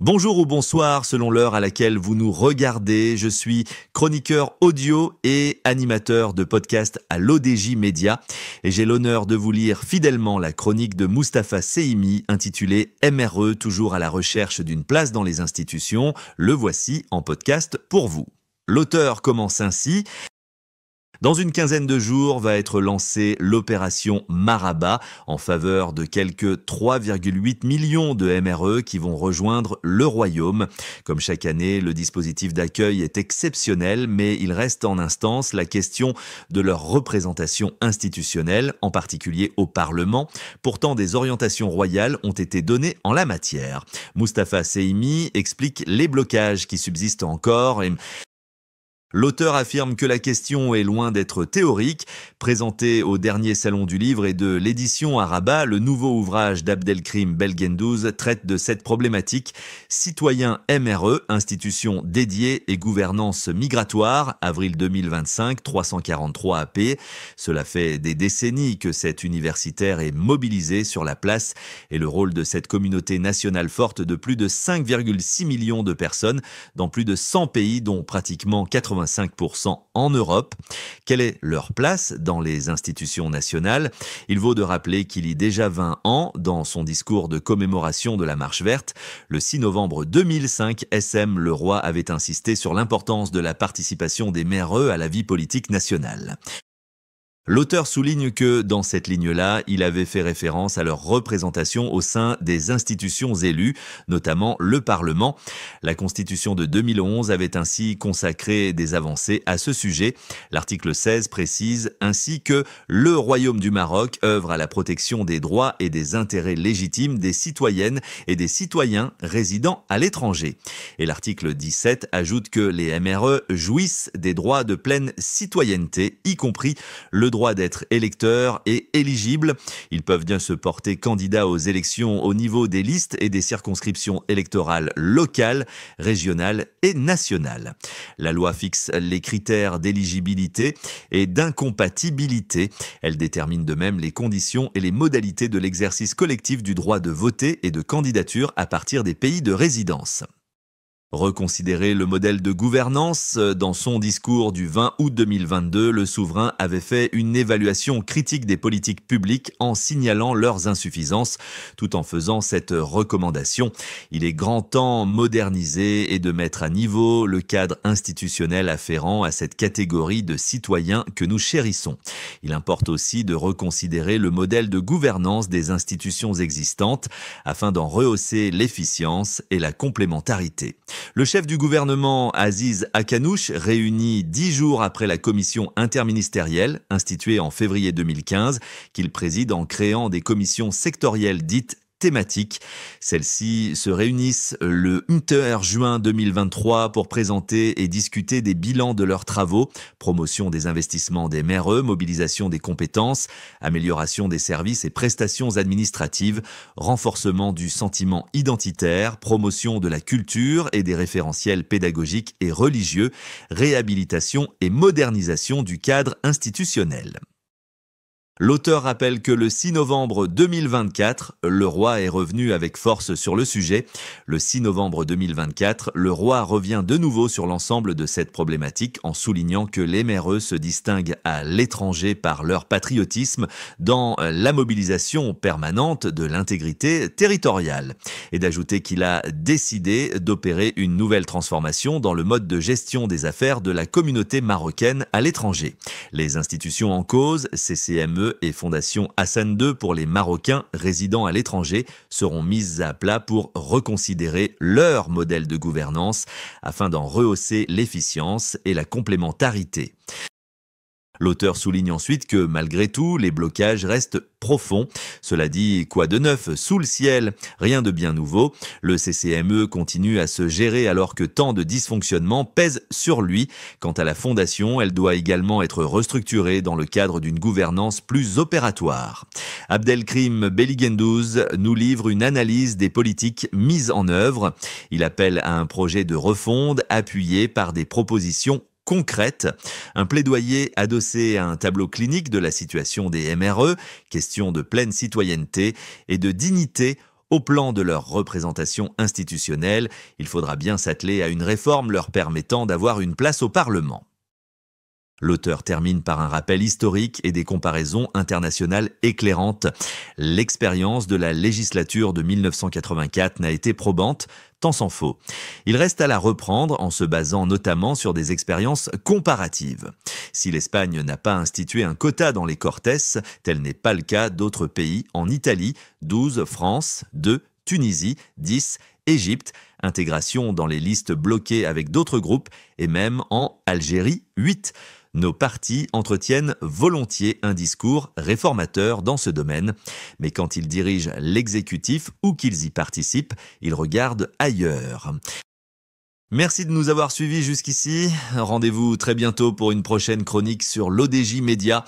Bonjour ou bonsoir selon l'heure à laquelle vous nous regardez. Je suis chroniqueur audio et animateur de podcast à l'ODJ Média et j'ai l'honneur de vous lire fidèlement la chronique de Mustapha Seymi intitulée MRE, toujours à la recherche d'une place dans les institutions. Le voici en podcast pour vous. L'auteur commence ainsi. Dans une quinzaine de jours va être lancée l'opération Maraba en faveur de quelques 3,8 millions de MRE qui vont rejoindre le royaume. Comme chaque année, le dispositif d'accueil est exceptionnel, mais il reste en instance la question de leur représentation institutionnelle, en particulier au Parlement. Pourtant, des orientations royales ont été données en la matière. Mustapha Seymi explique les blocages qui subsistent encore et l'auteur affirme que la question est loin d'être théorique. Présenté au dernier salon du livre et de l'édition à Rabat, le nouveau ouvrage d'Abdelkrim Belgendouz traite de cette problématique. Citoyens MRE, institution dédiée et gouvernance migratoire, avril 2025, 343 AP. Cela fait des décennies que cet universitaire est mobilisé sur la place et le rôle de cette communauté nationale forte de plus de 5,6 millions de personnes dans plus de 100 pays, dont pratiquement 85% en Europe. Quelle est leur place dans les institutions nationales? Il vaut de rappeler qu'il y a déjà 20 ans, dans son discours de commémoration de la Marche verte, le 6 novembre 2005, SM Leroy avait insisté sur l'importance de la participation des MRE à la vie politique nationale. L'auteur souligne que, dans cette ligne-là, il avait fait référence à leur représentation au sein des institutions élues, notamment le Parlement. La Constitution de 2011 avait ainsi consacré des avancées à ce sujet. L'article 16 précise ainsi que le Royaume du Maroc œuvre à la protection des droits et des intérêts légitimes des citoyennes et des citoyens résidant à l'étranger. Et l'article 17 ajoute que les MRE jouissent des droits de pleine citoyenneté, y compris le droit d'être électeurs et éligibles. Ils peuvent bien se porter candidats aux élections au niveau des listes et des circonscriptions électorales locales, régionales et nationales. La loi fixe les critères d'éligibilité et d'incompatibilité. Elle détermine de même les conditions et les modalités de l'exercice collectif du droit de voter et de candidature à partir des pays de résidence. Reconsidérer le modèle de gouvernance, dans son discours du 20 août 2022, le souverain avait fait une évaluation critique des politiques publiques en signalant leurs insuffisances, tout en faisant cette recommandation. Il est grand temps moderniser et de mettre à niveau le cadre institutionnel afférent à cette catégorie de citoyens que nous chérissons. Il importe aussi de reconsidérer le modèle de gouvernance des institutions existantes afin d'en rehausser l'efficience et la complémentarité. Le chef du gouvernement, Aziz Akanouch, réuni 10 jours après la commission interministérielle, instituée en février 2015, qu'il préside en créant des commissions sectorielles dites thématiques. Celles-ci se réunissent le 1er juin 2023 pour présenter et discuter des bilans de leurs travaux, promotion des investissements des MRE, mobilisation des compétences, amélioration des services et prestations administratives, renforcement du sentiment identitaire, promotion de la culture et des référentiels pédagogiques et religieux, réhabilitation et modernisation du cadre institutionnel. L'auteur rappelle que le 6 novembre 2024, le roi est revenu avec force sur le sujet. Le 6 novembre 2024, le roi revient de nouveau sur l'ensemble de cette problématique en soulignant que les MRE se distinguent à l'étranger par leur patriotisme dans la mobilisation permanente de l'intégrité territoriale. Et d'ajouter qu'il a décidé d'opérer une nouvelle transformation dans le mode de gestion des affaires de la communauté marocaine à l'étranger. Les institutions en cause, CCME, et Fondation Hassan II pour les Marocains résidant à l'étranger seront mises à plat pour reconsidérer leur modèle de gouvernance afin d'en rehausser l'efficience et la complémentarité. L'auteur souligne ensuite que, malgré tout, les blocages restent profonds. Cela dit, quoi de neuf sous le ciel? Rien de bien nouveau. Le CCME continue à se gérer alors que tant de dysfonctionnements pèsent sur lui. Quant à la fondation, elle doit également être restructurée dans le cadre d'une gouvernance plus opératoire. Abdelkrim Belgendouz nous livre une analyse des politiques mises en œuvre. Il appelle à un projet de refonte appuyé par des propositions concrète, un plaidoyer adossé à un tableau clinique de la situation des MRE, question de pleine citoyenneté et de dignité Au plan de leur représentation institutionnelle, il faudra bien s'atteler à une réforme leur permettant d'avoir une place au Parlement. L'auteur termine par un rappel historique et des comparaisons internationales éclairantes. L'expérience de la législature de 1984 n'a été probante, tant s'en faut. Il reste à la reprendre en se basant notamment sur des expériences comparatives. Si l'Espagne n'a pas institué un quota dans les Cortes, tel n'est pas le cas d'autres pays. En Italie, 12, France, 2, Tunisie, 10, Égypte, intégration dans les listes bloquées avec d'autres groupes, et même en Algérie, 8. Nos partis entretiennent volontiers un discours réformateur dans ce domaine, mais quand ils dirigent l'exécutif ou qu'ils y participent, ils regardent ailleurs. Merci de nous avoir suivis jusqu'ici. Rendez-vous très bientôt pour une prochaine chronique sur l'ODJ Média.